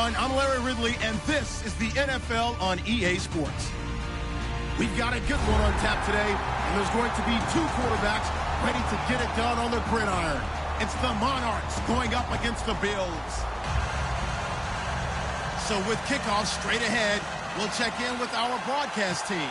everyone. I'm Larry Ridley, and this is the NFL on EA Sports. We've got a good one on tap today, and there's going to be two quarterbacks ready to get it done on the gridiron. It's the Monarchs going up against the Bills. So with kickoff straight ahead, we'll check in with our broadcast team.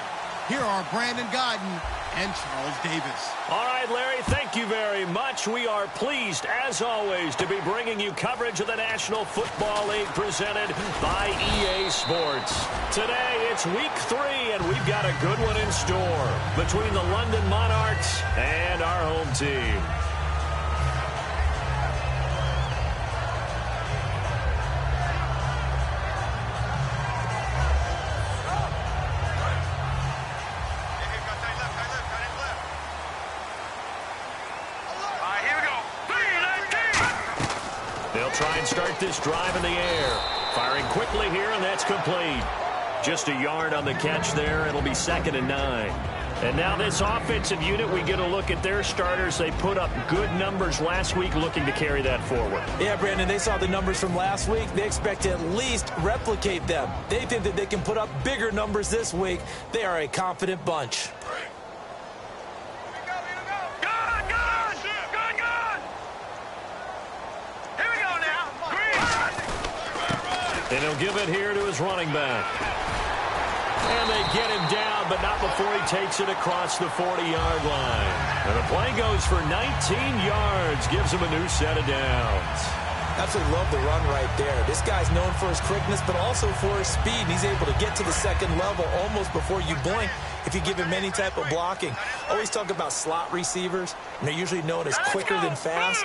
Here are Brandon Godden and Charles Davis. All right, Larry, thank you very much. We are pleased, as always, to be bringing you coverage of the National Football League presented by EA Sports. Today, it's Week 3, and we've got a good one in store between the London Monarchs and our home team. Try and start this drive in the air. Firing quickly here, and that's complete. Just a yard on the catch there. It'll be 2nd and 9. And now this offensive unit, we get a look at their starters. They put up good numbers last week, looking to carry that forward. Yeah, Brandon, they saw the numbers from last week. They expect to at least replicate them. They think that they can put up bigger numbers this week. They are a confident bunch. And he'll give it here to his running back. And they get him down, but not before he takes it across the 40-yard line. And the play goes for 19 yards, gives him a new set of downs. Absolutely love the run right there. This guy's known for his quickness, but also for his speed. And he's able to get to the second level almost before you blink if you give him any type of blocking. Always talk about slot receivers, and they're usually known as quicker than fast.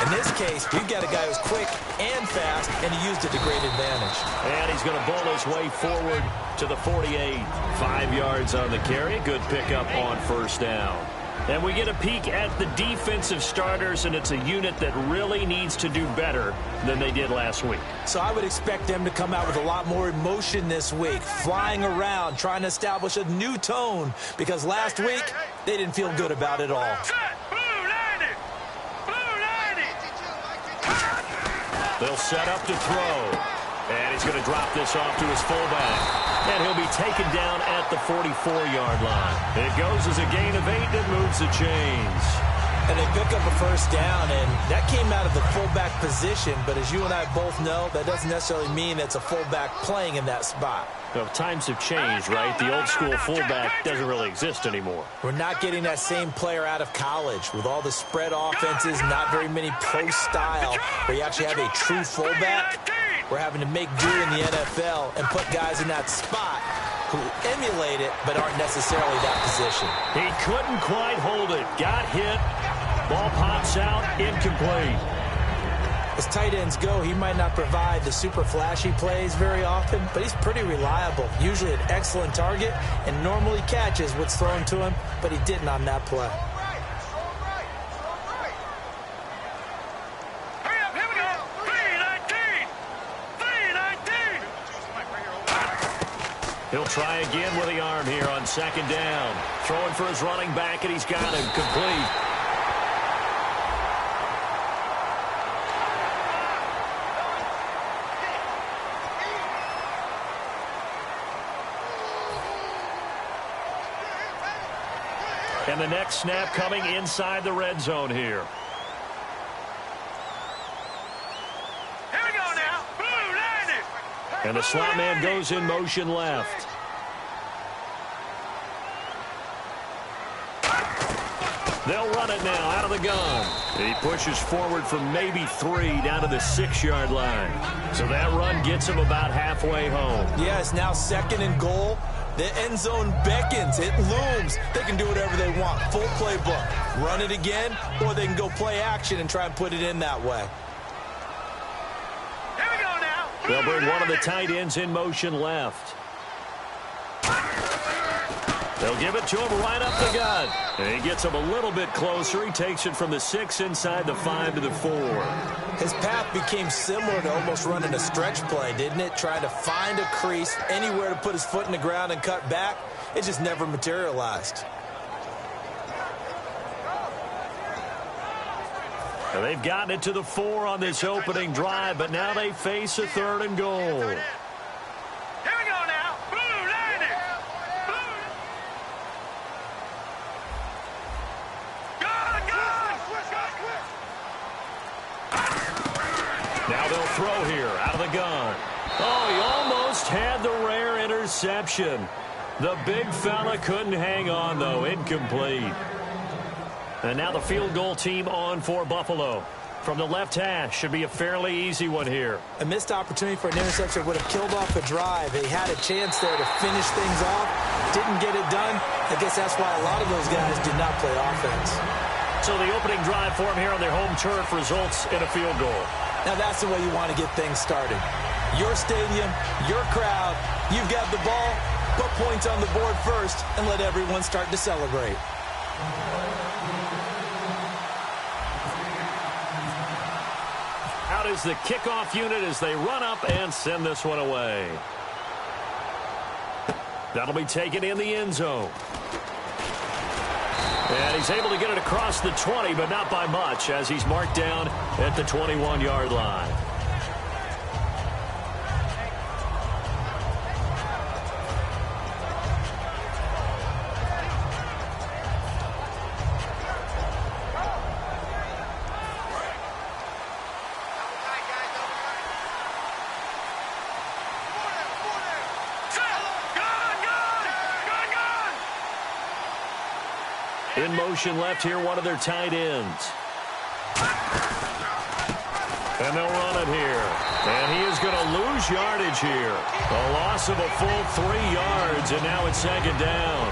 In this case, we've got a guy who's quick and fast, and he used it to great advantage. And he's going to bowl his way forward to the 48. 5 yards on the carry. Good pickup on first down. And we get a peek at the defensive starters, and it's a unit that really needs to do better than they did last week. So I would expect them to come out with a lot more emotion this week, flying around, trying to establish a new tone, because last week they didn't feel good about it all. They'll set up to throw. And he's going to drop this off to his fullback. And he'll be taken down at the 44-yard line. It goes as a gain of 8 and moves the chains. And they pick up a first down, and that came out of the fullback position. But as you and I both know, that doesn't necessarily mean it's a fullback playing in that spot. Well, times have changed, right? The old school fullback doesn't really exist anymore. We're not getting that same player out of college with all the spread offenses, not very many pro style, where you actually have a true fullback. We're having to make do in the NFL and put guys in that spot who emulate it but aren't necessarily that position. He couldn't quite hold it. Got hit. Ball pops out. Incomplete. As tight ends go, he might not provide the super flashy plays very often, but he's pretty reliable. Usually an excellent target and normally catches what's thrown to him, but he didn't on that play. He'll try again with the arm here on 2nd down. Throwing for his running back, and he's got him complete. And the next snap coming inside the red zone here. And the slot man goes in motion left. They'll run it now out of the gun. And he pushes forward from maybe 3 down to the 6-yard line. So that run gets him about halfway home. Yeah, it's now 2nd and goal. The end zone beckons. It looms. They can do whatever they want. Full playbook. Run it again, or they can go play action and try and put it in that way. They'll bring one of the tight ends in motion left. They'll give it to him right up the gut. And he gets him a little bit closer. He takes it from the 6 inside the 5 to the 4. His path became similar to almost running a stretch play, didn't it? Trying to find a crease, anywhere to put his foot in the ground and cut back. It just never materialized. And they've gotten it to the 4 on this opening drive, but now they face a 3rd and goal. Here we go now. Boom, land it. Boom. Now they'll throw here out of the gun. Oh, he almost had the rare interception. The big fella couldn't hang on, though. Incomplete. And now the field goal team on for Buffalo. From the left hash, should be a fairly easy one here. A missed opportunity for an interception would have killed off a drive. He had a chance there to finish things off. Didn't get it done. I guess that's why a lot of those guys did not play offense. So the opening drive for him here on their home turf results in a field goal. Now that's the way you want to get things started. Your stadium, your crowd, you've got the ball, put points on the board first, and let everyone start to celebrate. Out is the kickoff unit as they run up and send this one away. That'll be taken in the end zone. And he's able to get it across the 20, but not by much, as he's marked down at the 21-yard line. In motion left here, one of their tight ends. And they'll run it here. And he is going to lose yardage here. A loss of a full 3 yards, and now it's 2nd down.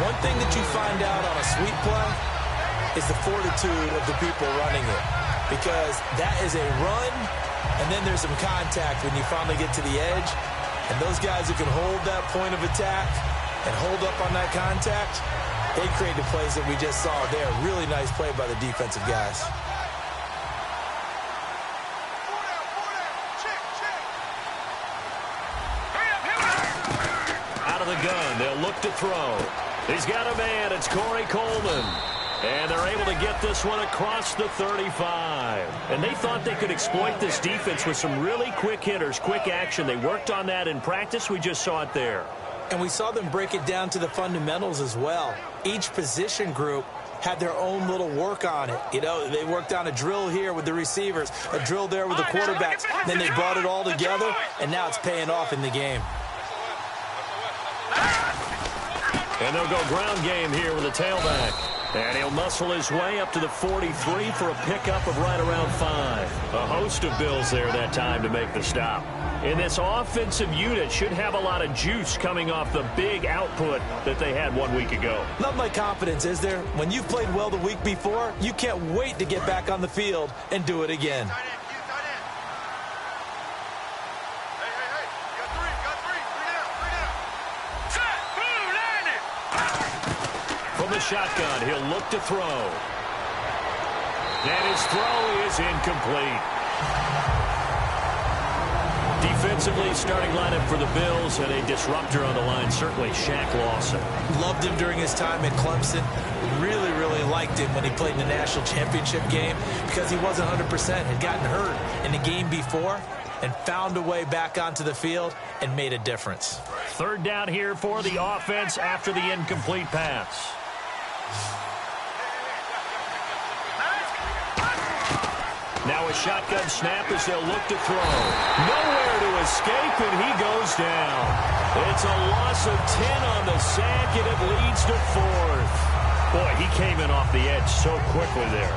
One thing that you find out on a sweep play is the fortitude of the people running it. Because that is a run, and then there's some contact when you finally get to the edge. And those guys who can hold that point of attack and hold up on that contact, they create the plays that we just saw there. Really nice play by the defensive guys. Out of the gun, they'll look to throw. He's got a man, it's Corey Coleman. And they're able to get this one across the 35. And they thought they could exploit this defense with some really quick hitters, quick action. They worked on that in practice. We just saw it there. And we saw them break it down to the fundamentals as well. Each position group had their own little work on it. You know, they worked on a drill here with the receivers, a drill there with the quarterbacks. Then they brought it all together, and now it's paying off in the game. And they'll go ground game here with a tailback. And he'll muscle his way up to the 43 for a pickup of right around 5. A host of Bills there that time to make the stop. And this offensive unit should have a lot of juice coming off the big output that they had 1 week ago. Nothing like confidence, is there? When you've played well the week before, you can't wait to get back on the field and do it again. From the shotgun, he'll look to throw. And his throw is incomplete. Defensively, starting lineup for the Bills, and a disruptor on the line, certainly Shaq Lawson. Loved him during his time at Clemson. Really, really liked him when he played in the national championship game because he wasn't 100%, had gotten hurt in the game before and found a way back onto the field and made a difference. 3rd down here for the offense after the incomplete pass. Now a shotgun snap as they'll look to throw. Nowhere to escape, and he goes down. It's a loss of 10 on the sack, and it leads to 4th. Boy, he came in off the edge so quickly there.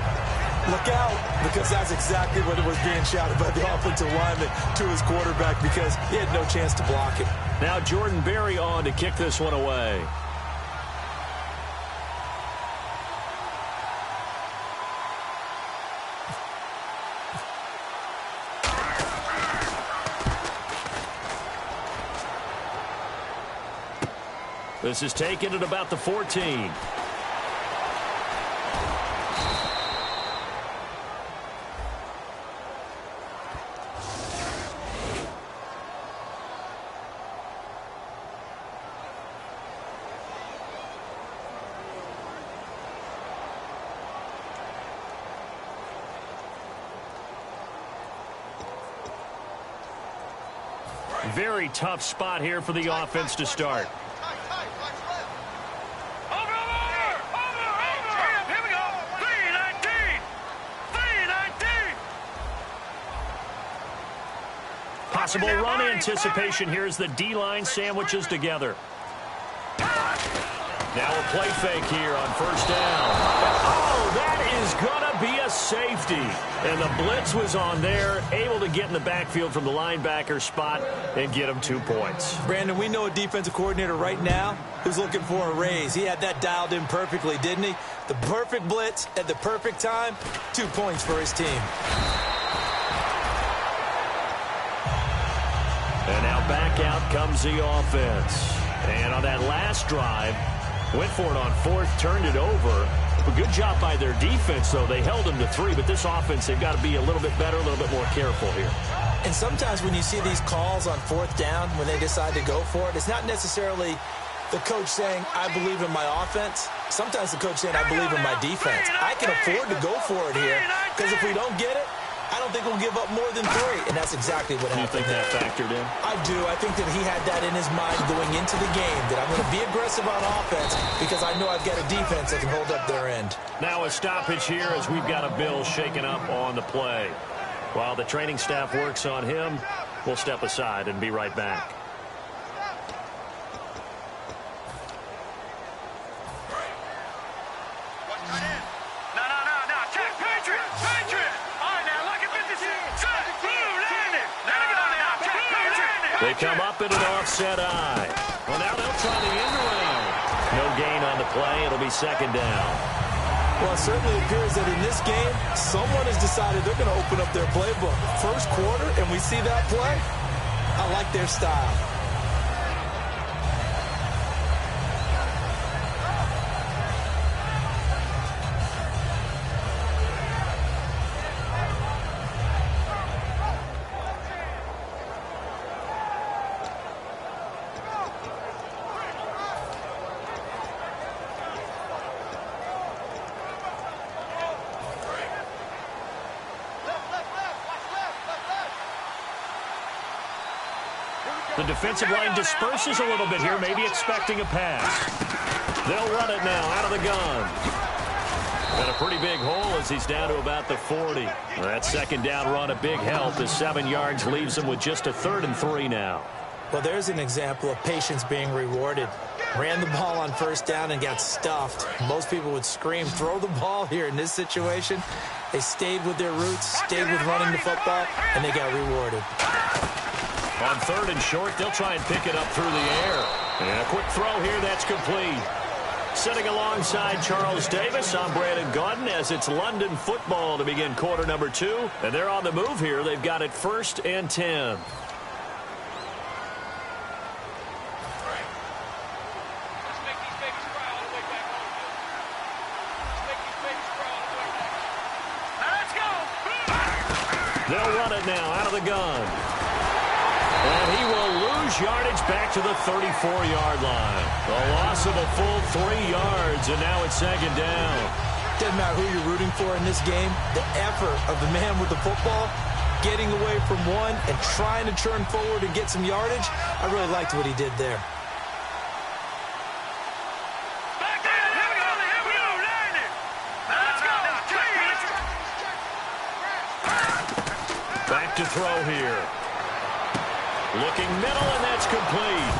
Look out, because that's exactly what it was being shouted by the offensive lineman to his quarterback because he had no chance to block him. Now Jordan Berry on to kick this one away. This is taken at about the 14. Very tough spot here for the offense to start. Possible run anticipation here as the D-line sandwiches together. Now a play fake here on first down. Oh, that is going to be a safety. And the blitz was on there, able to get in the backfield from the linebacker spot and get him 2 points. Brandon, we know a defensive coordinator right now who's looking for a raise. He had that dialed in perfectly, didn't he? The perfect blitz at the perfect time, 2 points for his team. And now back out comes the offense. And on that last drive, went for it on fourth, turned it over. A good job by their defense, though. They held them to 3, but this offense, they've got to be a little bit better, a little bit more careful here. And sometimes when you see these calls on fourth down, when they decide to go for it, it's not necessarily the coach saying, I believe in my offense. Sometimes the coach saying, I believe in my defense. I can afford to go for it here, because if we don't get it, I don't think we'll give up more than 3, and that's exactly what happened. Do you think that factored in? I do. I think that he had that in his mind going into the game, that I'm going to be aggressive on offense because I know I've got a defense that can hold up their end. Now a stoppage here as we've got a Bill shaken up on the play. While the training staff works on him, we'll step aside and be right back. They come up in an offset eye. Well, now they'll try the end around. No gain on the play. It'll be second down. Well, it certainly appears that in this game, someone has decided they're going to open up their playbook. First quarter, and we see that play. I like their style. The defensive line disperses a little bit here, maybe expecting a pass. They'll run it now out of the gun. Got a pretty big hole as he's down to about the 40. That second down run, a big help as 7 yards leaves him with just a 3rd and 3 now. Well, there's an example of patience being rewarded. Ran the ball on first down and got stuffed. Most people would scream, throw the ball here in this situation. They stayed with their roots, stayed with running the football, and they got rewarded. On 3rd and short, they'll try and pick it up through the air. And a quick throw here, that's complete. Sitting alongside Charles Davis, I'm Brandon Gaudin as it's London football to begin quarter number 2. And they're on the move here. They've got it 1st and 10. They'll run it now out of the gun. And he will lose yardage back to the 34-yard line. A loss of a full 3 yards, and now it's second down. Doesn't matter who you're rooting for in this game. The effort of the man with the football, getting away from one and trying to turn forward and get some yardage, I really liked what he did there. Back to throw here. Looking middle, and that's complete.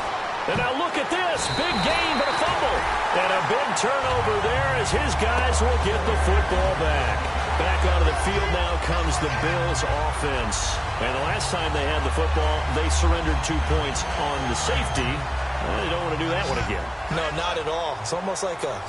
And now look at this. Big gain, but a fumble. And a big turnover there as his guys will get the football back. Back onto the field now comes the Bills offense. And the last time they had the football, they surrendered 2 points on the safety. Well, they don't want to do that one again. No, not at all. It's almost like a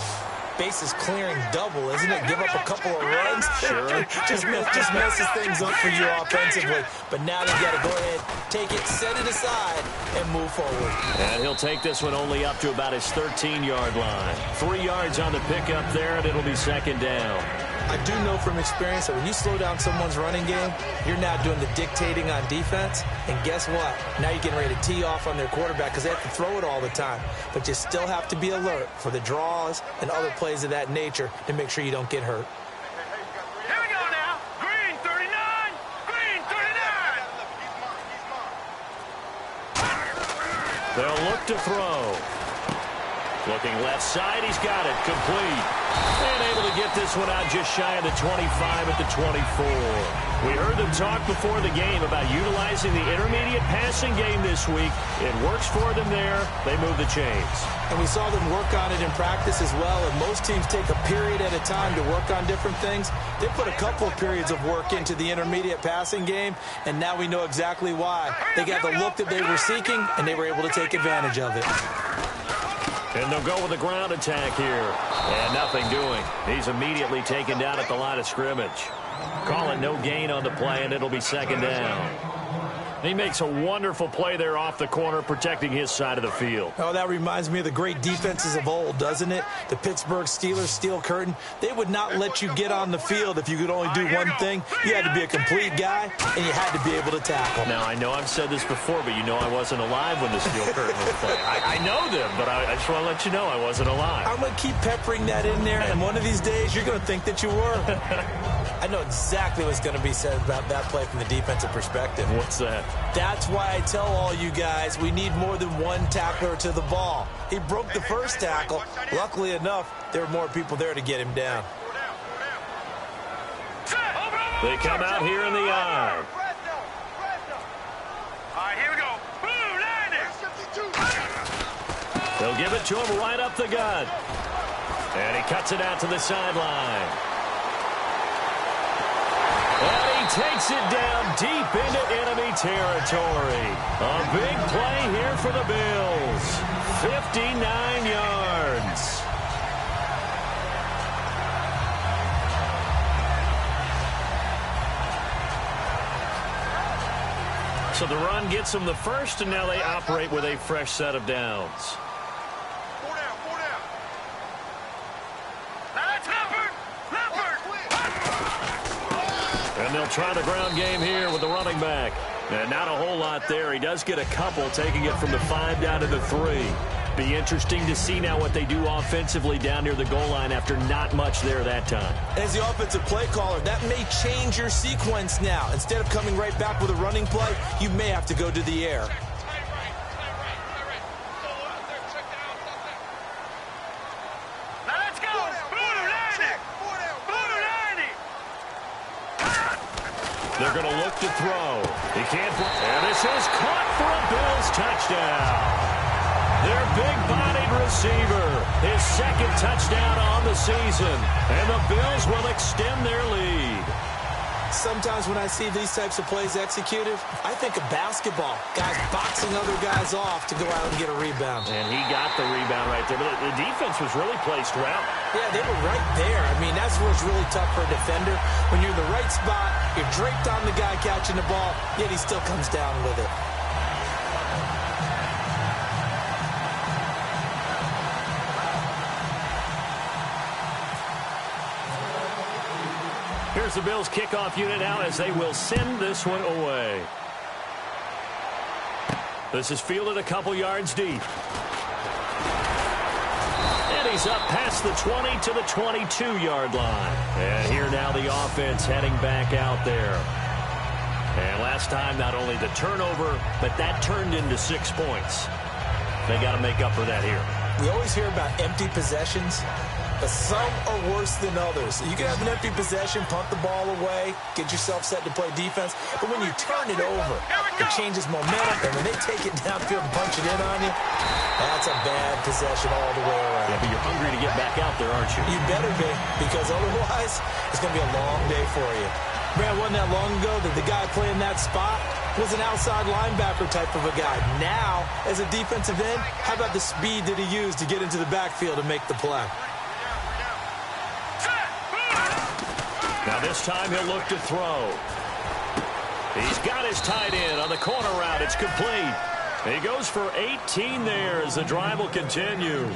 bases clearing double, isn't it? Give up a couple of runs. Sure. just messes things up for you offensively. But now they've got to go ahead, take it, set it aside, and move forward. And he'll take this one only up to about his 13-yard line. 3 yards on the pickup there, and it'll be second down. I do know from experience that when you slow down someone's running game, you're now doing the dictating on defense. And guess what? Now you're getting ready to tee off on their quarterback because they have to throw it all the time. But you still have to be alert for the draws and other plays of that nature to make sure you don't get hurt. Here we go now. Green 39. Green 39. They'll look to throw. Looking left side, he's got it, complete. And able to get this one out just shy of the 25 at the 24. We heard them talk before the game about utilizing the intermediate passing game this week. It works for them there. They move the chains. And we saw them work on it in practice as well, and most teams take a period at a time to work on different things. They put a couple of periods of work into the intermediate passing game, and now we know exactly why. They got the look that they were seeking, and they were able to take advantage of it. And they'll go with a ground attack here. And nothing doing. He's immediately taken down at the line of scrimmage. Call it no gain on the play, and it'll be second down. He makes a wonderful play there off the corner, protecting his side of the field. Oh, that reminds me of the great defenses of old, doesn't it? The Pittsburgh Steelers steel curtain. They would not let you get on the field if you could only do one thing. You had to be a complete guy, and you had to be able to tackle. Now, I know I've said this before, but you know I wasn't alive when the steel curtain was played. I know them, but I just want to let you know I wasn't alive. I'm going to keep peppering that in there, and one of these days you're going to think that you were. I know exactly what's going to be said about that play from the defensive perspective. What's that? That's why I tell all you guys we need more than one tackler to the ball. He broke the first tackle. Luckily enough, there were more people there to get him down. They come out here in the eye. All right, here we go. Boom, landing. They'll give it to him right up the gut. And he cuts it out to the sideline. And he takes it down deep into enemy territory. A big play here for the Bills. 59 yards. So the run gets them the first, and now they operate with a fresh set of downs. And they'll try the ground game here with the running back. And not a whole lot there. He does get a couple, taking it from the 5 down to the 3. Be interesting to see now what they do offensively down near the goal line after not much there that time. As the offensive play caller, that may change your sequence now. Instead of coming right back with a running play, you may have to go to the air. They're going to look to throw. He can't. And this is caught for a Bills touchdown. Their big-bodied receiver. His second touchdown on the season. And the Bills will extend their lead. Sometimes when I see these types of plays executed, I think of basketball. Guys boxing other guys off to go out and get a rebound. And he got the rebound right there. But the defense was really placed well. Yeah, they were right there. I mean, that's what's really tough for a defender. When you're in the right spot, you're draped on the guy catching the ball, yet he still comes down with it. Here's the Bills kickoff unit now as they will send this one away. This is fielded a couple yards deep. And he's up past the 20 to the 22-yard line. And here now the offense heading back out there. And last time not only the turnover, but that turned into 6 points. They got to make up for that here. We always hear about empty possessions, but some are worse than others. You can have an empty possession, punt the ball away, get yourself set to play defense, but when you turn it over, it changes momentum, and when they take it downfield and punch it in on you, that's a bad possession all the way around. Yeah, but you're hungry to get back out there, aren't you? You better be, because otherwise, it's going to be a long day for you. Man, it wasn't that long ago that the guy playing that spot was an outside linebacker type of a guy. Now, as a defensive end, how about the speed that he used to get into the backfield and make the play? Now this time he'll look to throw. He's got his tight end on the corner route. It's complete. He goes for 18 there as the drive will continue.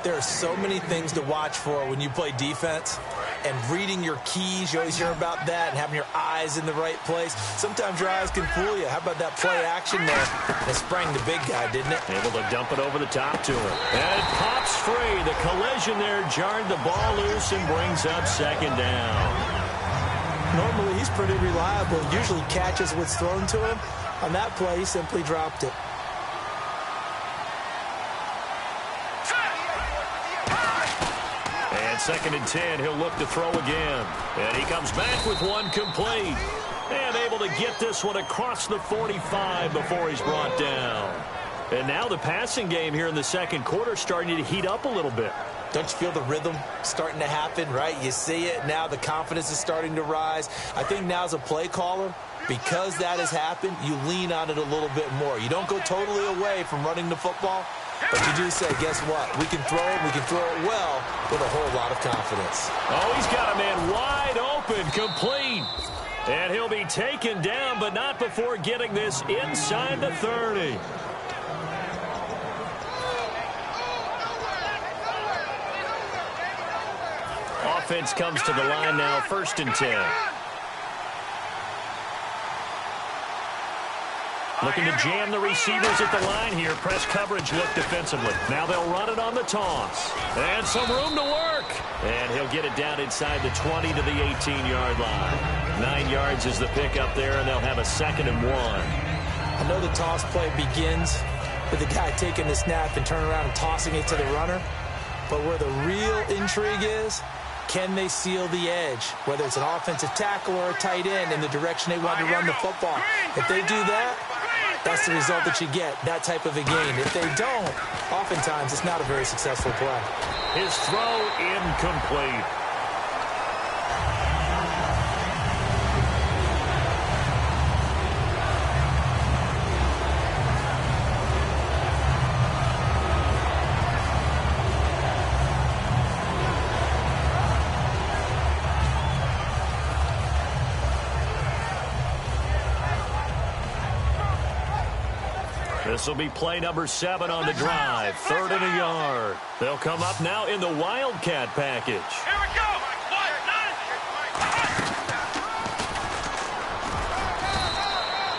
There are so many things to watch for when you play defense. And reading your keys, you always hear about that, and having your eyes in the right place. Sometimes your eyes can fool you. How about that play action there? It sprang the big guy, didn't it? Able to dump it over the top to him. And it pops free. The collision there jarred the ball loose and brings up second down. Normally, he's pretty reliable. Usually catches what's thrown to him. On that play, he simply dropped it. And 2nd and 10, he'll look to throw again. And he comes back with one complete. And able to get this one across the 45 before he's brought down. And now the passing game here in the second quarter starting to heat up a little bit. Don't you feel the rhythm starting to happen, right? You see it. Now the confidence is starting to rise. I think now as a play caller, because that has happened, you lean on it a little bit more. You don't go totally away from running the football, but you do say, guess what? We can throw it. We can throw it well with a whole lot of confidence. Oh, he's got a man wide open, complete. And he'll be taken down, but not before getting this inside the 30. Offense comes to the line now, 1st and 10. Looking to jam the receivers at the line here. Press coverage look defensively. Now they'll run it on the toss. And some room to work. And he'll get it down inside the 20 to the 18-yard line. 9 yards is the pickup there, and they'll have a 2nd and 1. I know the toss play begins with the guy taking the snap and turning around and tossing it to the runner. But where the real intrigue is, can they seal the edge, whether it's an offensive tackle or a tight end in the direction they want to run the football? If they do that, that's the result that you get, that type of a gain. If they don't, oftentimes it's not a very successful play. His throw incomplete. This will be play number 7 on the drive. 3rd and a yard. They'll come up now in the Wildcat package. Here we go.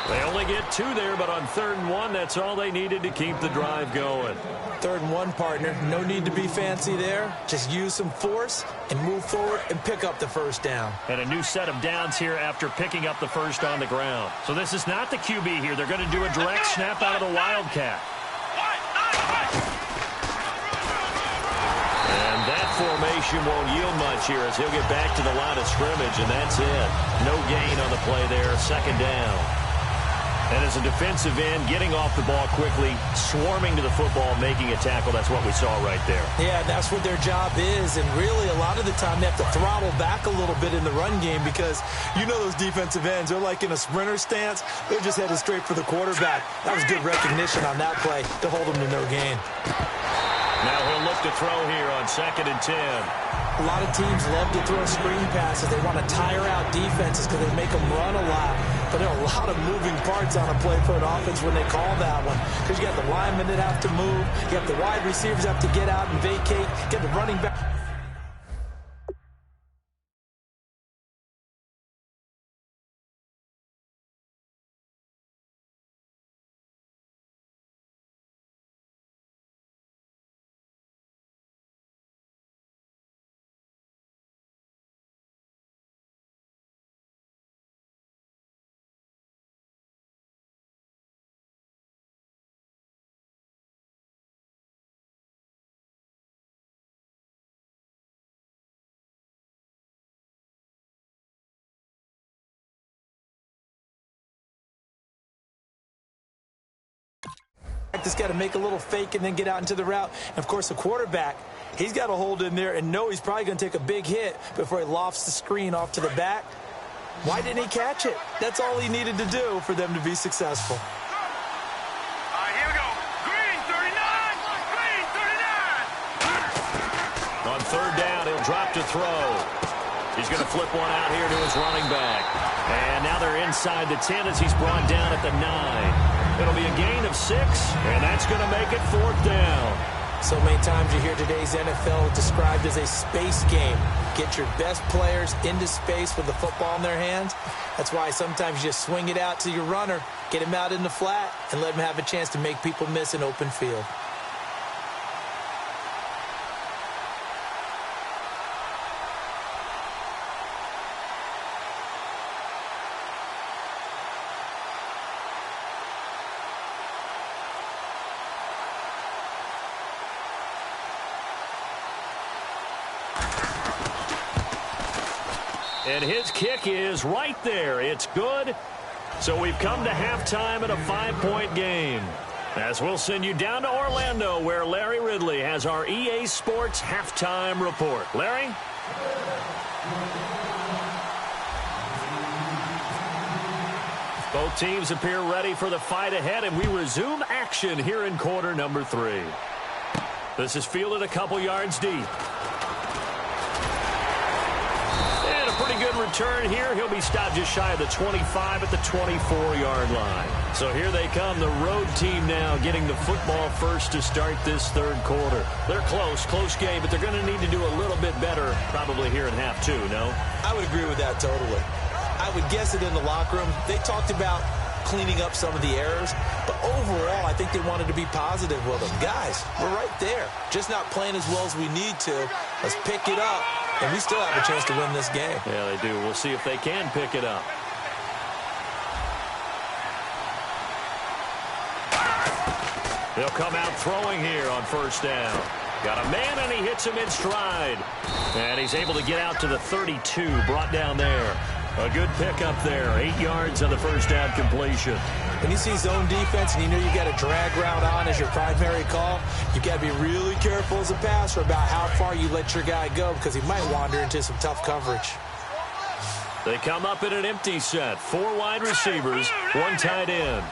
They only get 2 there, but on 3rd and 1, that's all they needed to keep the drive going. 3rd and 1, partner. No need to be fancy there. Just use some force and move forward and pick up the 1st down. And a new set of downs here after picking up the 1st on the ground. So this is not the QB here. They're going to do a direct snap out of the Wildcat. And that formation won't yield much here as he'll get back to the line of scrimmage, and that's it. No gain on the play there, 2nd down. And as a defensive end, getting off the ball quickly, swarming to the football, making a tackle, that's what we saw right there. Yeah, that's what their job is, and really a lot of the time they have to throttle back a little bit in the run game because you know those defensive ends, they're like in a sprinter stance. They're just headed straight for the quarterback. That was good recognition on that play to hold them to no gain. Now he'll look to throw here on 2nd and 10. A lot of teams love to throw screen passes. They want to tire out defenses because they make them run a lot. But there are a lot of moving parts on a play for an offense when they call that one. Because you got the linemen that have to move. You have the wide receivers have to get out and vacate. Get the running back. Just got to make a little fake and then get out into the route. And, of course, the quarterback, he's got to hold in there and know he's probably going to take a big hit before he lofts the screen off to the back. Why didn't he catch it? That's all he needed to do for them to be successful. All right, here we go. Green 39. Green 39. On 3rd down, he'll drop to throw. He's going to flip one out here to his running back. And now they're inside the 10 as he's brought down at the 9. It'll be a gain of 6, and that's going to make it 4th down. So many times you hear today's NFL described as a space game. Get your best players into space with the football in their hands. That's why sometimes you just swing it out to your runner, get him out in the flat, and let him have a chance to make people miss an open field. And his kick is right there. It's good. So we've come to halftime in a 5-point game. As we'll send you down to Orlando, where Larry Ridley has our EA Sports halftime report. Larry? Both teams appear ready for the fight ahead, and we resume action here in quarter number 3. This is fielded a couple yards deep. And a pretty good return here. He'll be stopped just shy of the 25 at the 24-yard line. So here they come, the road team now getting the football first to start this third quarter. They're close game, but they're going to need to do a little bit better probably here in half 2, no? I would agree with that totally. I would guess it in the locker room. They talked about cleaning up some of the errors, but overall, I think they wanted to be positive with them. Guys, we're right there. Just not playing as well as we need to. Let's pick it up, and we still have a chance to win this game. Yeah, they do. We'll see if they can pick it up. They'll come out throwing here on first down. Got a man, and he hits him in stride. And he's able to get out to the 32, brought down there. A good pickup there, 8 yards on the first down completion. When you see zone defense and you know you got a drag route on as your primary call, you got to be really careful as a passer about how far you let your guy go because he might wander into some tough coverage. They come up in an empty set. 4 wide receivers, 1 tight end.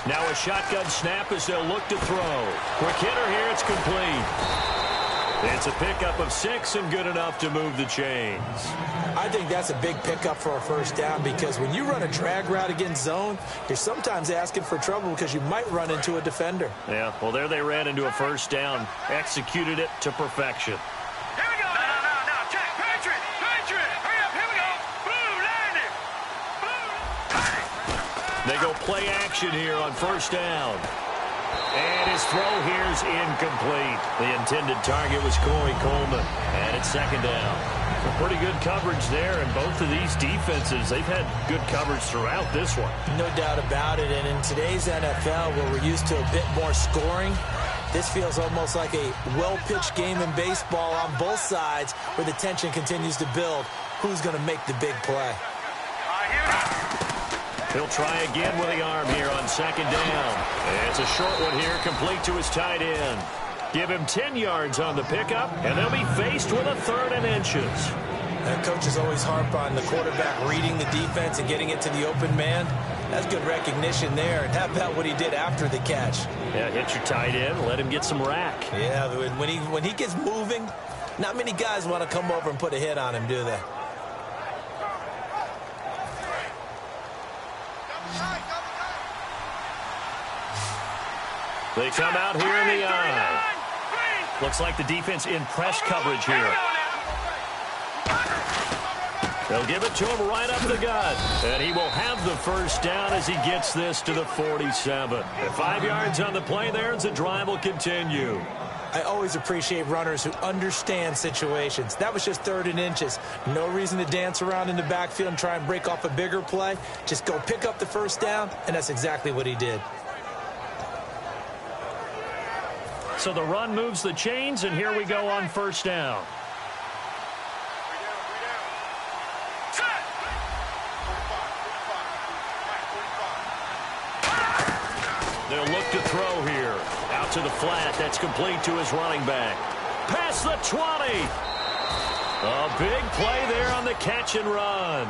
Now a shotgun snap as they'll look to throw. Quick hitter here, it's complete. It's a pickup of 6 and good enough to move the chains. I think that's a big pickup for a first down because when you run a drag route against zone, you're sometimes asking for trouble because you might run into a defender. Yeah, well, there they ran into a first down. Executed it to perfection. Here we go. No. Check. Patriot. Hurry up. Here we go. Boom. Landed. Boom. They go play action here on first down. And his throw here's incomplete. The intended target was Corey Coleman. And it's second down. Pretty good coverage there, and both of these defenses, they've had good coverage throughout this one. No doubt about it, and in today's NFL, where we're used to a bit more scoring, this feels almost like a well-pitched game in baseball on both sides where the tension continues to build. Who's going to make the big play? He'll try again with the arm here on second down. It's a short one here, complete to his tight end. Give him 10 yards on the pickup, and they'll be faced with a 3rd and inches. And coaches always harp on the quarterback reading the defense and getting it to the open man. That's good recognition there. And how about what he did after the catch? Yeah, hit your tight end, let him get some rack. Yeah, when he gets moving, not many guys want to come over and put a hit on him, do they? They come out here in the eye. Looks like the defense in press coverage here. They'll give it to him right up the gut. And he will have the first down as he gets this to the 47. At 5 yards on the play there as the drive will continue. I always appreciate runners who understand situations. That was just 3rd and inches. No reason to dance around in the backfield and try and break off a bigger play. Just go pick up the first down, and that's exactly what he did. So the run moves the chains, and here we go on first down. They'll look to throw here. Out to the flat. That's complete to his running back. Past the 20. A big play there on the catch and run.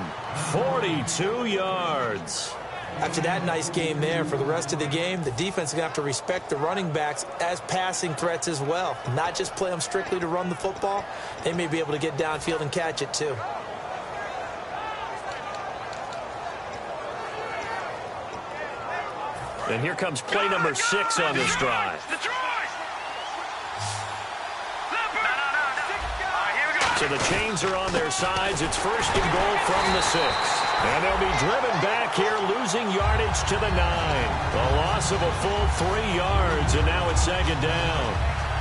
42 yards. After that nice game there, for the rest of the game, the defense is going to have to respect the running backs as passing threats as well. Not just play them strictly to run the football. They may be able to get downfield and catch it too. And here comes play number 6 on this drive. So the chains are on their sides. It's 1st and goal from the 6. And they'll be driven back here, losing yardage to the 9. A loss of a full 3 yards, and now it's 2nd down.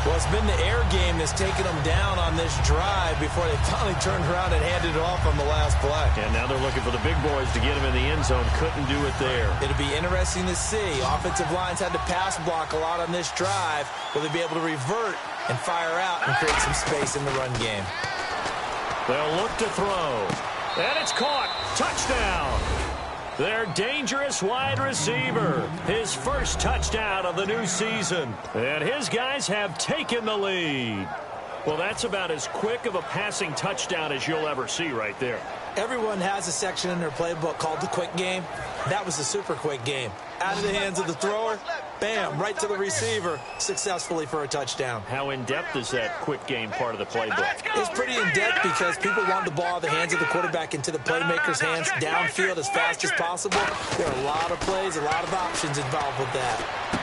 Well, it's been the air game that's taken them down on this drive before they finally turned around and handed it off on the last play. And now they're looking for the big boys to get him in the end zone. Couldn't do it there. It'll be interesting to see. Offensive lines had to pass block a lot on this drive. Will they be able to revert and fire out and create some space in the run game? They'll look to throw. And it's caught. Touchdown. Their dangerous wide receiver. His first touchdown of the new season. And his guys have taken the lead. Well, that's about as quick of a passing touchdown as you'll ever see right there. Everyone has a section in their playbook called the quick game. That was the super quick game. Out of the hands of the thrower, bam, right to the receiver, successfully for a touchdown. How in-depth is that quick game part of the playbook? It's pretty in-depth because people want the ball out of the hands of the quarterback into the playmaker's hands downfield as fast as possible. There are a lot of plays, a lot of options involved with that.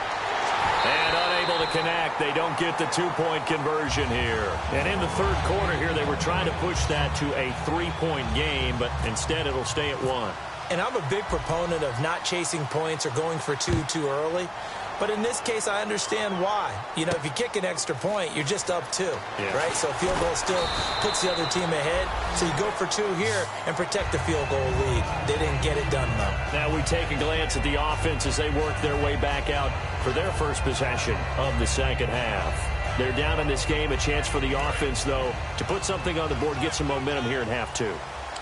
And unable to connect. They don't get the two-point conversion here. And in the third quarter here, they were trying to push that to a three-point game, but instead it'll stay at one. And I'm a big proponent of not chasing points or going for two too early. But in this case, I understand why. You know, if you kick an extra point, you're just up two, right? So a field goal still puts the other team ahead. So you go for two here and protect the field goal lead. They didn't get it done, though. Now we take a glance at the offense as they work their way back out for their first possession of the second half. They're down in this game. A chance for the offense, though, to put something on the board, get some momentum here in half two.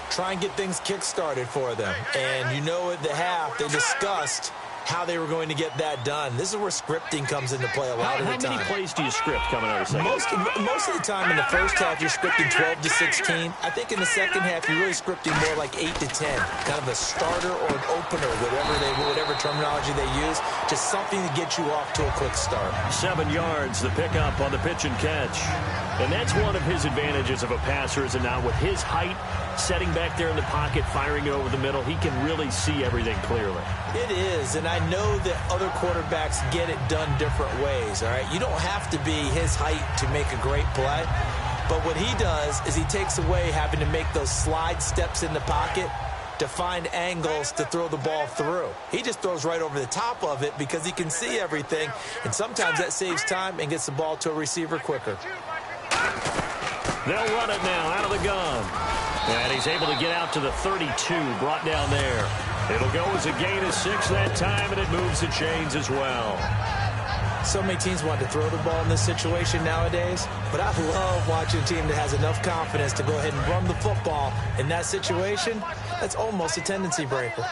Try and get things kick-started for them. And you know at the half, they discussed how they were going to get that done. This is where scripting comes into play a lot of the time. How many plays do you script coming out of the second? Most of the time in the first half, you're scripting 12 to 16. I think in the second half, you're really scripting more like 8 to 10. Kind of a starter or an opener, whatever terminology they use. Just something to get you off to a quick start. 7 yards, the pickup on the pitch and catch. And that's one of his advantages of a passer, is it not? With his height, setting back there in the pocket, firing it over the middle, he can really see everything clearly. It is, and I know that other quarterbacks get it done different ways, all right? You don't have to be his height to make a great play, but what he does is he takes away having to make those slide steps in the pocket to find angles to throw the ball through. He just throws right over the top of it because he can see everything, and sometimes that saves time and gets the ball to a receiver quicker. They'll run it now out of the gun. And he's able to get out to the 32, brought down there. It'll go as a gain of 6 that time, and it moves the chains as well. So many teams want to throw the ball in this situation nowadays, but I love watching a team that has enough confidence to go ahead and run the football. In that situation, that's almost a tendency breaker.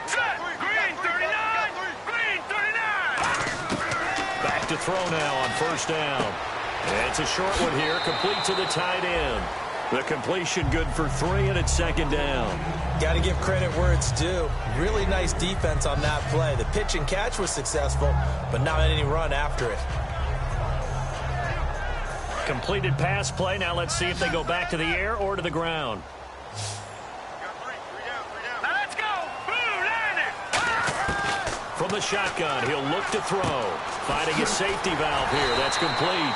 Green 39! Green 39! Back to throw now on first down. And it's a short one here, complete to the tight end. The completion good for 3, and it's second down. Got to give credit where it's due. Really nice defense on that play. The pitch and catch was successful, but not any run after it. Completed pass play. Now let's see if they go back to the air or to the ground. Now let's go! Blue, land it! From the shotgun, he'll look to throw. Finding a safety valve here. That's complete.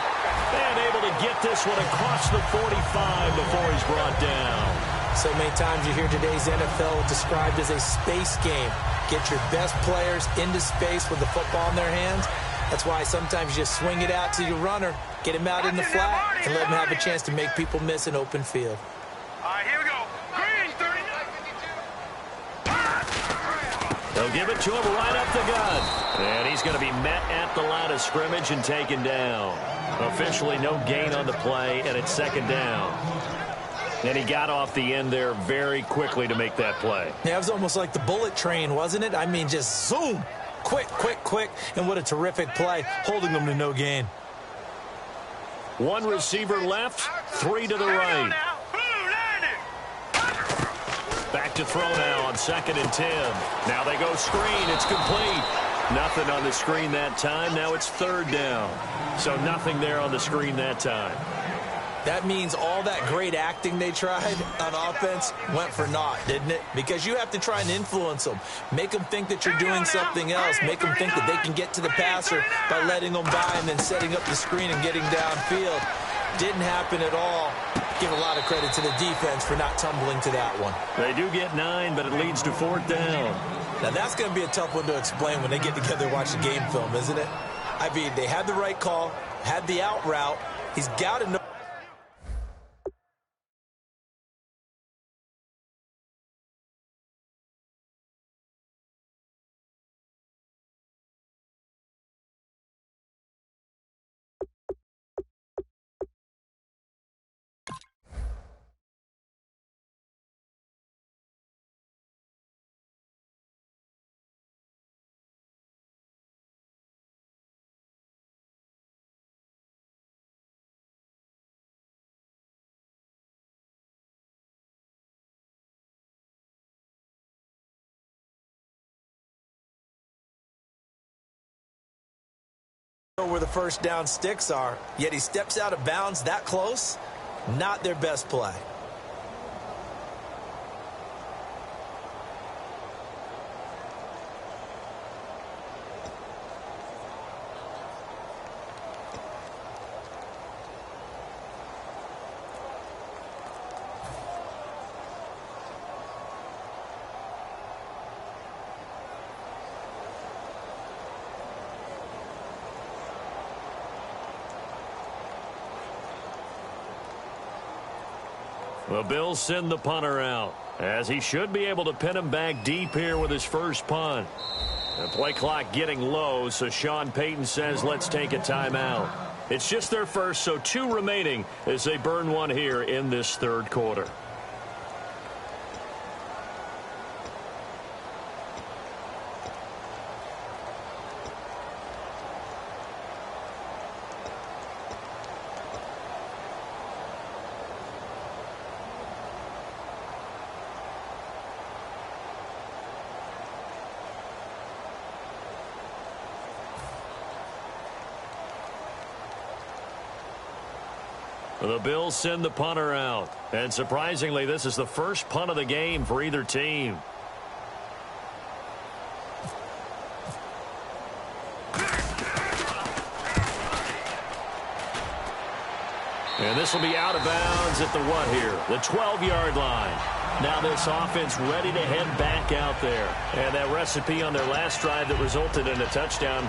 And able to get this one across the 45 before he's brought down. So many times you hear today's NFL described as a space game. Get your best players into space with the football in their hands. That's why sometimes you just swing it out to your runner, get him out in the flat, and let him have a chance to make people miss an open field. All right, here we go. Green 39! They'll give it to him right up the gut. And he's going to be met at the line of scrimmage and taken down. Officially no gain on the play, and it's second down. And he got off the end there very quickly to make that play. Yeah, it was almost like the bullet train, wasn't it? I mean, just zoom. Quick, quick, quick. And what a terrific play, holding them to no gain. 1 receiver left, 3 to the right. Back to throw now on 2nd and 10. Now they go screen. It's complete. Nothing on the screen that time. Now it's 3rd down. So nothing there on the screen that time. That means all that great acting they tried on offense went for naught, didn't it? Because you have to try and influence them. Make them think that you're doing something else. Make them think that they can get to the passer by letting them by and then setting up the screen and getting downfield. Didn't happen at all. Give a lot of credit to the defense for not tumbling to that one. They do get 9, but it leads to 4th down. Now, that's going to be a tough one to explain when they get together and watch the game film, isn't it? I mean, they had the right call, had the out route. He's got to know. Where the first down sticks are, yet he steps out of bounds that close. Not their best play. The Bills send the punter out, as he should be able to pin him back deep here with his first punt. The play clock getting low, so Sean Payton says let's take a timeout. It's just their first, so 2 remaining as they burn one here in this third quarter. The Bills send the punter out. And surprisingly, this is the first punt of the game for either team. And this will be out of bounds at the what here? The 12-yard line. Now this offense ready to head back out there. And that recipe on their last drive that resulted in a touchdown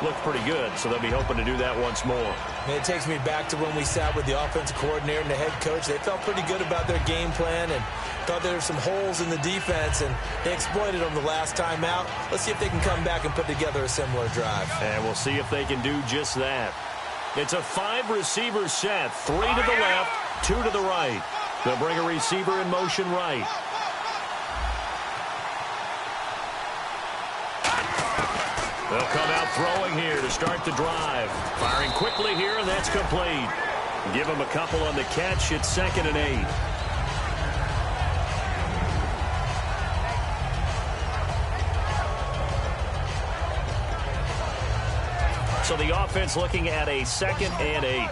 looked pretty good, so they'll be hoping to do that once more. And it takes me back to when we sat with the offensive coordinator and the head coach. They felt pretty good about their game plan and thought there were some holes in the defense, and they exploited them the last time out. Let's see if they can come back and put together a similar drive. And we'll see if they can do just that. It's a 5-receiver set, 3 to the left, 2 to the right. They'll bring a receiver in motion right. They'll come out throwing here to start the drive. Firing quickly here, and that's complete. Give him a couple on the catch. It's 2nd and 8. So the offense looking at a 2nd and 8.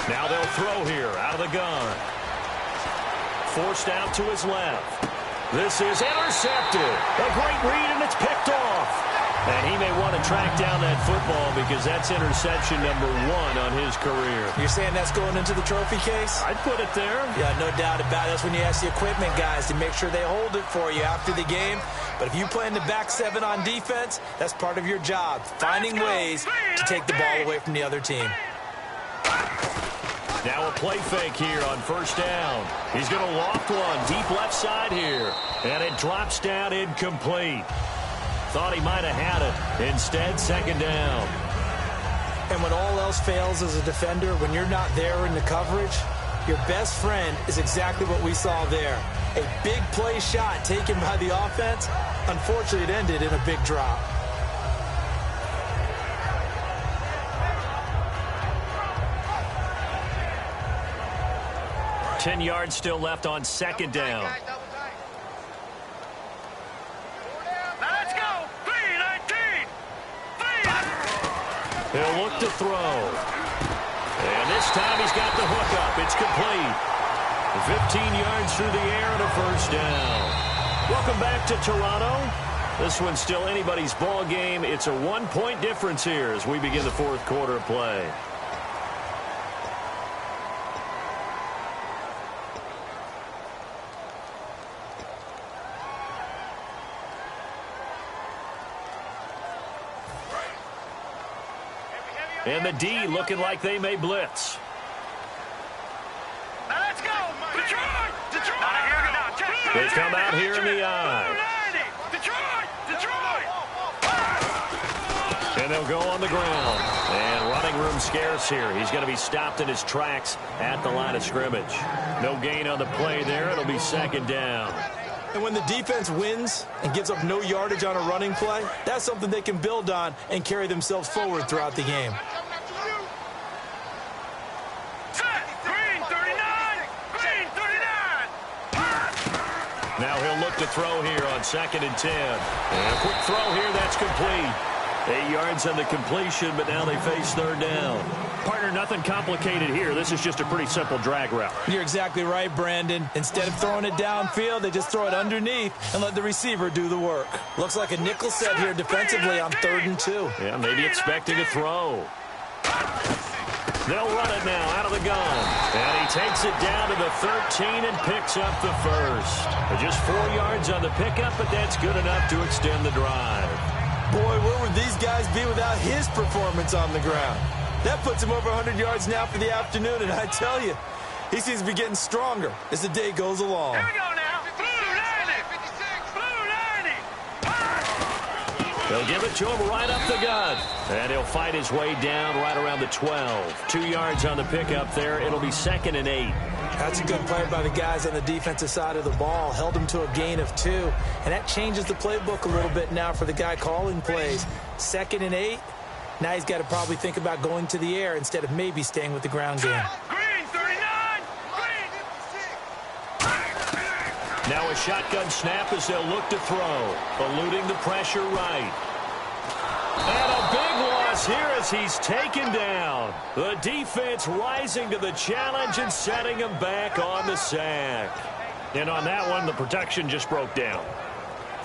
Now they'll throw here out of the gun. Forced out to his left. This is intercepted. A great read, and it's picked off. And he may want to track down that football because that's interception number 1 on his career. You're saying that's going into the trophy case? I'd put it there. Yeah, no doubt about it. That's when you ask the equipment guys to make sure they hold it for you after the game. But if you play in the back 7 on defense, that's part of your job, finding ways to take the ball away from the other team. Now a play fake here on first down. He's going to loft one deep left side here. And it drops down incomplete. Thought he might have had it. Instead, 2nd down. And when all else fails as a defender, when you're not there in the coverage, your best friend is exactly what we saw there. A big play shot taken by the offense. Unfortunately, it ended in a big drop. Ten yards still left on 2nd down. Now let's go. 3-19. He'll look to throw. And this time he's got the hook up. It's complete. 15 yards through the air and a first down. Welcome back to Toronto. This one's still anybody's ball game. It's a 1-point difference here as we begin the 4th quarter play. And the D looking like they may blitz. Now let's go. Detroit. Detroit. They come out here in the eye. Detroit. And they'll go on the ground. And running room scarce here. He's going to be stopped in his tracks at the line of scrimmage. No gain on the play there. It'll be 2nd down. And when the defense wins and gives up no yardage on a running play, that's something they can build on and carry themselves forward throughout the game. Green 39. Now he'll look to throw here on 2nd and 10. And a quick throw here, that's complete. 8 yards on the completion, but now they face 3rd down. Partner, nothing complicated here. This is just a pretty simple drag route. You're exactly right, Brandon. Instead of throwing it downfield, they just throw it underneath and let the receiver do the work. Looks like a nickel set here defensively on 3rd and 2. Yeah, maybe expecting a throw. They'll run it now out of the gun. And he takes it down to the 13 and picks up the first. Just 4 yards on the pickup, but that's good enough to extend the drive. Boy, where would these guys be without his performance on the ground? That puts him over 100 yards now for the afternoon, and I tell you, he seems to be getting stronger as the day goes along. Here we go now. Blue 90. Blue 90. They'll give it to him right up the gut. And he'll fight his way down right around the 12. 2 yards on the pickup there. It'll be 2nd and 8. That's a good play by the guys on the defensive side of the ball. Held him to a gain of 2. And that changes the playbook a little bit now for the guy calling plays. 2nd and 8. Now he's got to probably think about going to the air instead of maybe staying with the ground game. Green 39. Green. Now a shotgun snap as they'll look to throw. Eluding the pressure right. And a big loss here as he's taken down. The defense rising to the challenge and setting him back on the sack. And on that one, the protection just broke down.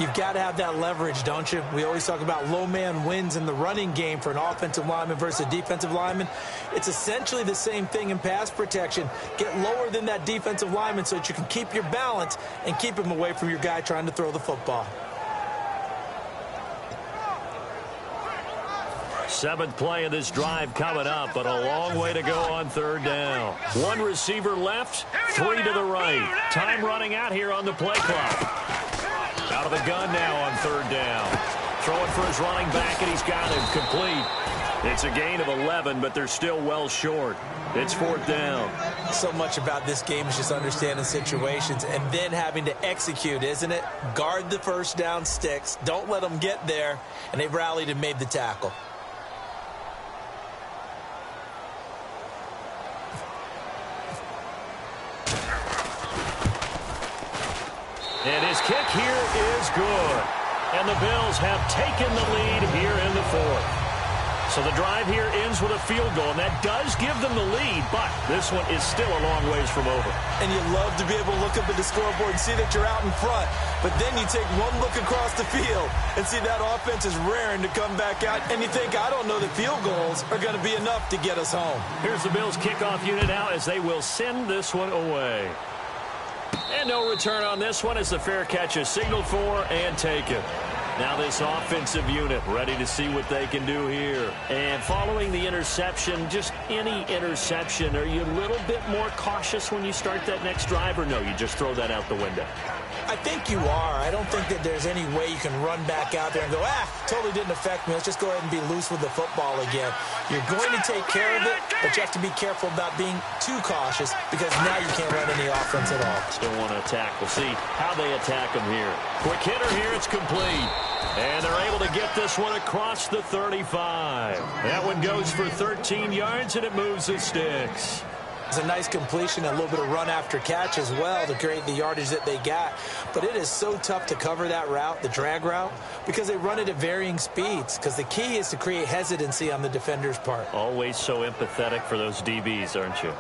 You've got to have that leverage, don't you? We always talk about low man wins in the running game for an offensive lineman versus a defensive lineman. It's essentially the same thing in pass protection. Get lower than that defensive lineman so that you can keep your balance and keep him away from your guy trying to throw the football. 7th play of this drive coming up, but a long way to go on 3rd down. 1 receiver left, 3 to the right. Time running out here on the play clock. Out of the gun now on 3rd down. Throwing for his running back, and he's got him complete. It's a gain of 11, but they're still well short. It's 4th down. So much about this game is just understanding situations and then having to execute, isn't it? Guard the first down sticks. Don't let them get there, and they've rallied and made the tackle. And his kick here is good. And the Bills have taken the lead here in the 4th. So the drive here ends with a field goal, and that does give them the lead, but this one is still a long ways from over. And you love to be able to look up at the scoreboard and see that you're out in front, but then you take one look across the field and see that offense is raring to come back out, and you think, I don't know that field goals are going to be enough to get us home. Here's the Bills kickoff unit now as they will send this one away. And no return on this one as the fair catch is signaled for and taken. Now this offensive unit ready to see what they can do here. And following the interception, just any interception, are you a little bit more cautious when you start that next drive, or no, you just throw that out the window? I think you are. I don't think that there's any way you can run back out there and go, totally didn't affect me. Let's just go ahead and be loose with the football again. You're going to take care of it, but you have to be careful about being too cautious because now you can't run any offense at all. Still want to attack. We'll see how they attack them here. Quick hitter here. It's complete. And they're able to get this one across the 35. That one goes for 13 yards, and it moves the sticks. It's a nice completion, a little bit of run after catch as well to create the yardage that they got. But it is so tough to cover that route, the drag route, because they run it at varying speeds. Because the key is to create hesitancy on the defender's part. Always so empathetic for those DBs, aren't you?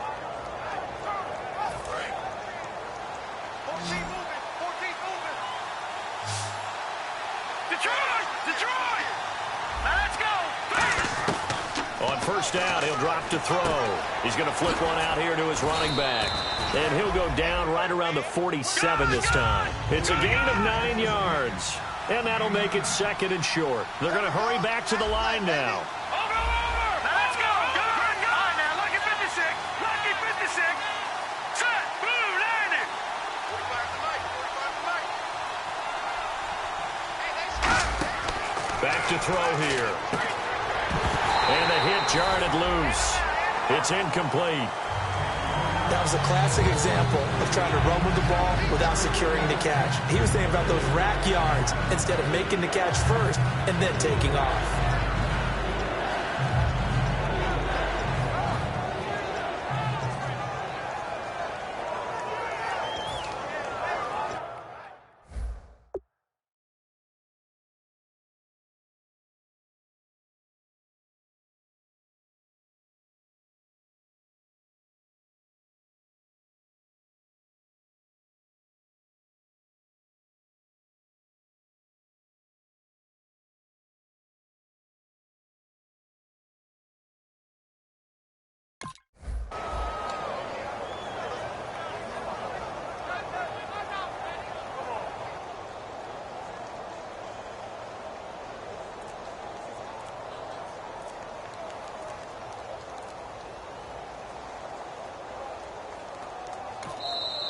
On first down, he'll drop to throw. He's going to flip one out here to his running back. And he'll go down right around the 47 this time. It's a gain of 9 yards. And that'll make it 2nd and short. They're going to hurry back to the line now. Over. Let's go. Go. All right, now, lucky 56. Lucky 56. Set. Blue 90. 45 Back to throw here. And the hit jarred it loose. It's incomplete. That was a classic example of trying to run with the ball without securing the catch. He was thinking about those rack yards instead of making the catch first and then taking off.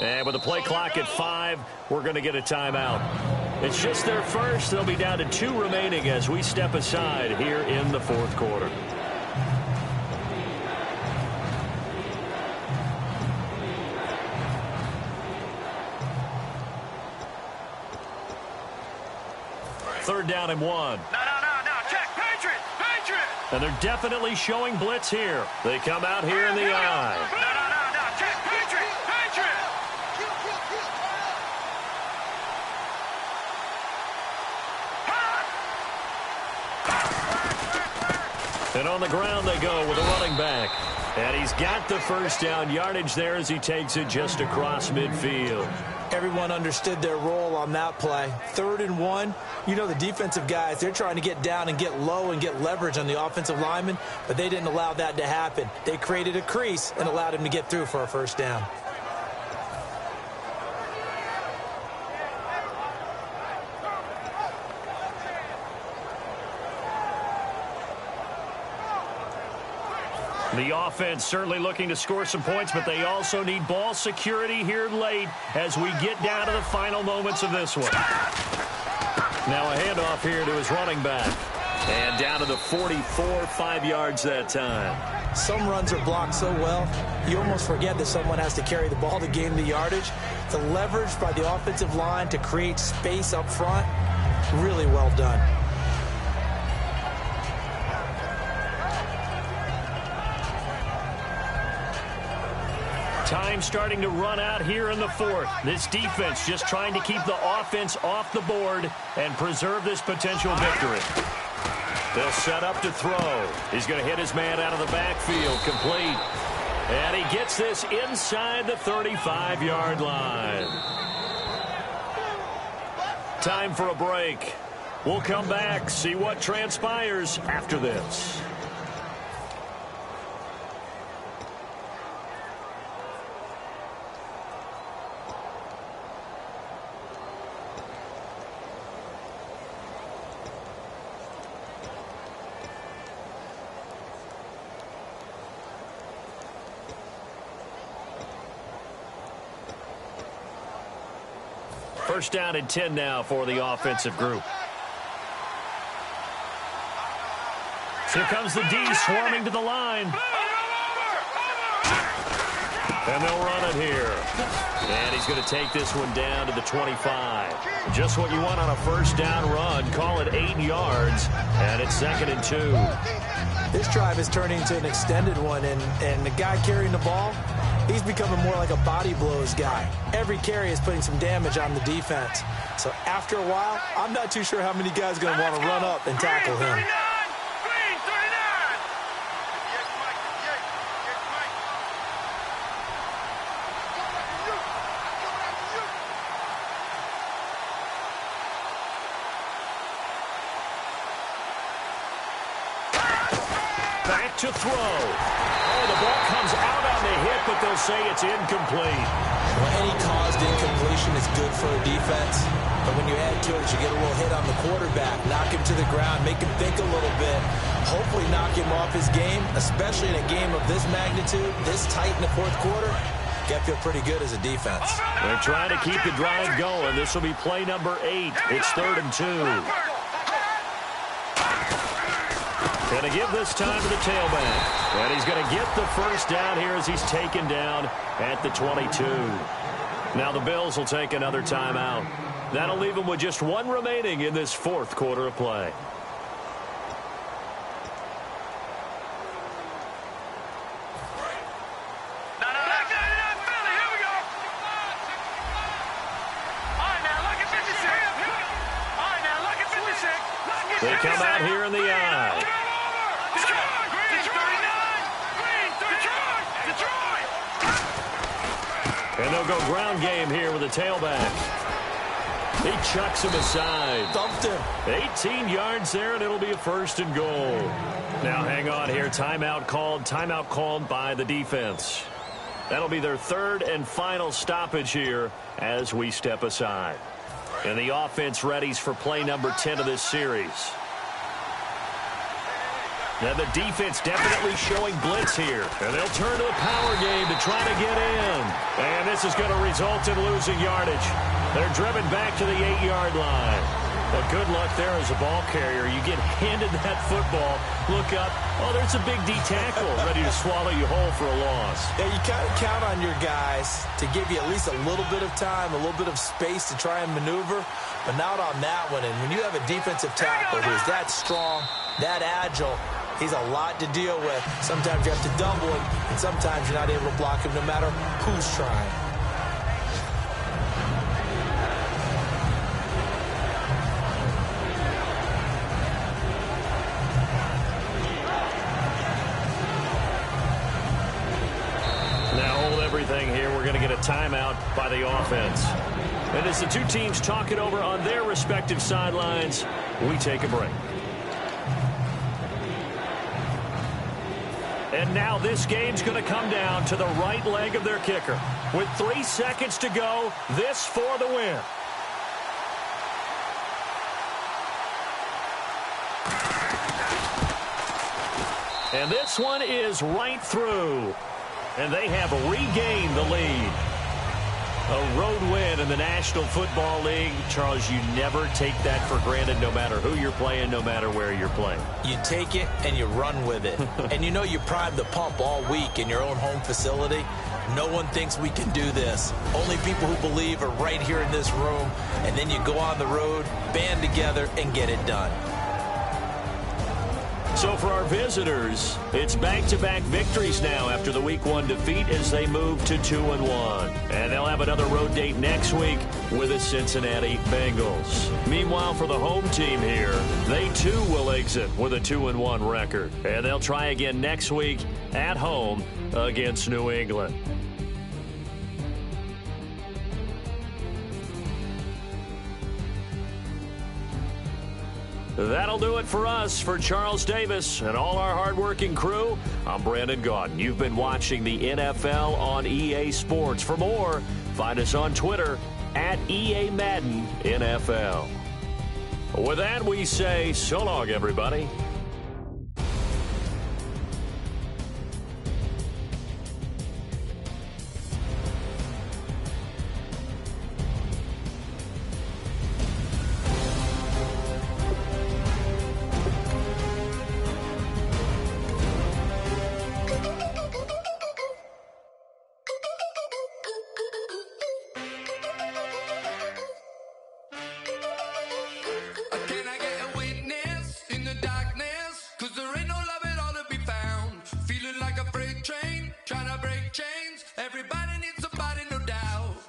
And with the play clock at 5, we're going to get a timeout. It's just their first. They'll be down to 2 remaining as we step aside here in the fourth quarter. Third down and 1. No, check, Patriot. And they're definitely showing blitz here. They come out here in the eye. No, check, Patriot. And on the ground they go with a running back. And he's got the first down yardage there as he takes it just across midfield. Everyone understood their role on that play. 3rd and 1. You know the defensive guys, they're trying to get down and get low and get leverage on the offensive lineman, but they didn't allow that to happen. They created a crease and allowed him to get through for a first down. The offense certainly looking to score some points, but they also need ball security here late as we get down to the final moments of this one. Now a handoff here to his running back. And down to the 44, 5 yards that time. Some runs are blocked so well, you almost forget that someone has to carry the ball to gain the yardage. The leverage by the offensive line to create space up front, really well done. Time starting to run out here in the fourth. This defense just trying to keep the offense off the board and preserve this potential victory. They'll set up to throw. He's going to hit his man out of the backfield, complete. And he gets this inside the 35-yard line. Time for a break. We'll come back, see what transpires after this. First down and 10 now for the offensive group. Here comes the D swarming to the line. And they'll run it here. And he's going to take this one down to the 25. Just what you want on a first down run. Call it 8 yards. And it's 2nd and 2. This drive is turning into an extended one. And the guy carrying the ball, he's becoming more like a body blows guy. Every carry is putting some damage on the defense. So after a while, I'm not too sure how many guys are going to want to run up and tackle him. Back to throw. Oh, the ball comes out on the hit, but they'll say it's incomplete. Well, any caused incompletion is good for a defense. But when you add to it, you get a little hit on the quarterback, knock him to the ground, make him think a little bit, hopefully knock him off his game, especially in a game of this magnitude, this tight in the fourth quarter. Got to feel pretty good as a defense. They're trying to keep the drive going. This will be play number 8. It's 3rd and 2. Going to give this time to the tailback. And he's going to get the first down here as he's taken down at the 22. Now the Bills will take another timeout. That'll leave them with just 1 remaining in this fourth quarter of play. They come out here in the eye. And they'll go ground game here with a tailback. He chucks him aside. Dumped him. 18 yards there, and it'll be a 1st and goal. Now hang on here. Timeout called by the defense. That'll be their 3rd and final stoppage here as we step aside. And the offense readies for play number 10 of this series. And the defense definitely showing blitz here. And they'll turn to the power game to try to get in. And this is going to result in losing yardage. They're driven back to the 8-yard line. But good luck there as a ball carrier. You get handed that football, look up, oh, there's a big D tackle ready to swallow you whole for a loss. Yeah, you kind of count on your guys to give you at least a little bit of time, a little bit of space to try and maneuver, but not on that one. And when you have a defensive tackle who's that strong, that agile, he's a lot to deal with. Sometimes you have to double him, and sometimes you're not able to block him no matter who's trying. Here, we're going to get a timeout by the offense. And as the two teams talk it over on their respective sidelines, we take a break. And now this game's going to come down to the right leg of their kicker. With 3 seconds to go, this for the win. And this one is right through. And they have regained the lead. A road win in the National Football League. Charles, you never take that for granted no matter who you're playing, no matter where you're playing. You take it and you run with it. And you know you primed the pump all week in your own home facility. No one thinks we can do this. Only people who believe are right here in this room. And then you go on the road, band together, and get it done. So for our visitors, it's back-to-back victories now after the Week 1 defeat as they move to 2-1. And they'll have another road date next week with the Cincinnati Bengals. Meanwhile, for the home team here, they too will exit with a 2-1 record. And they'll try again next week at home against New England. That'll do it for us. For Charles Davis and all our hardworking crew, I'm Brandon Gaudin. You've been watching the NFL on EA Sports. For more, find us on Twitter at EA Madden NFL. With that, we say so long, everybody.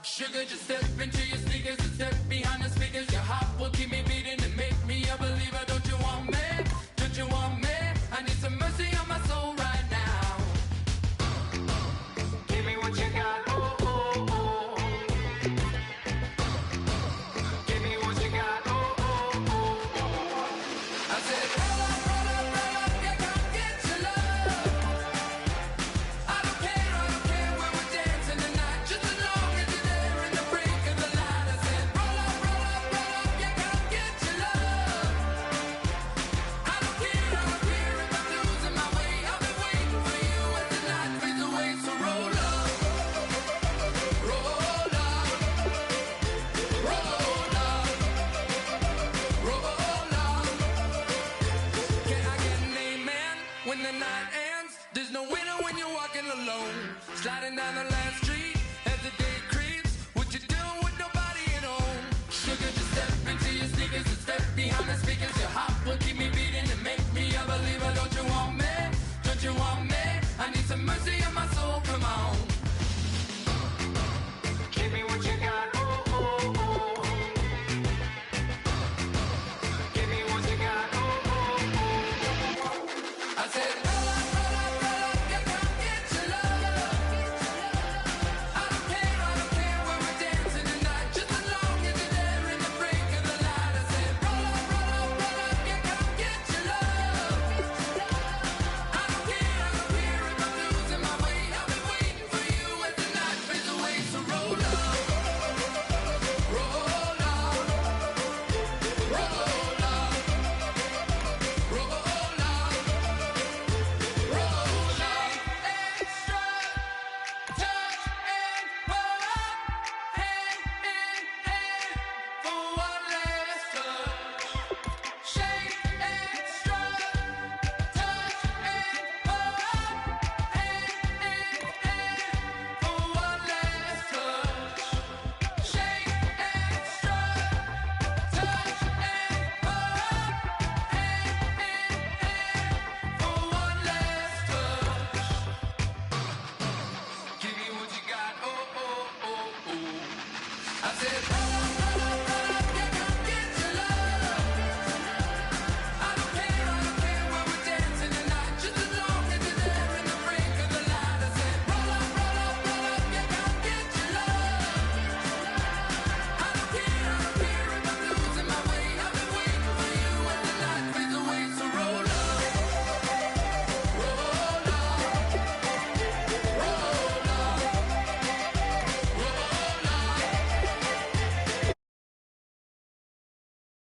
Sugar, just step into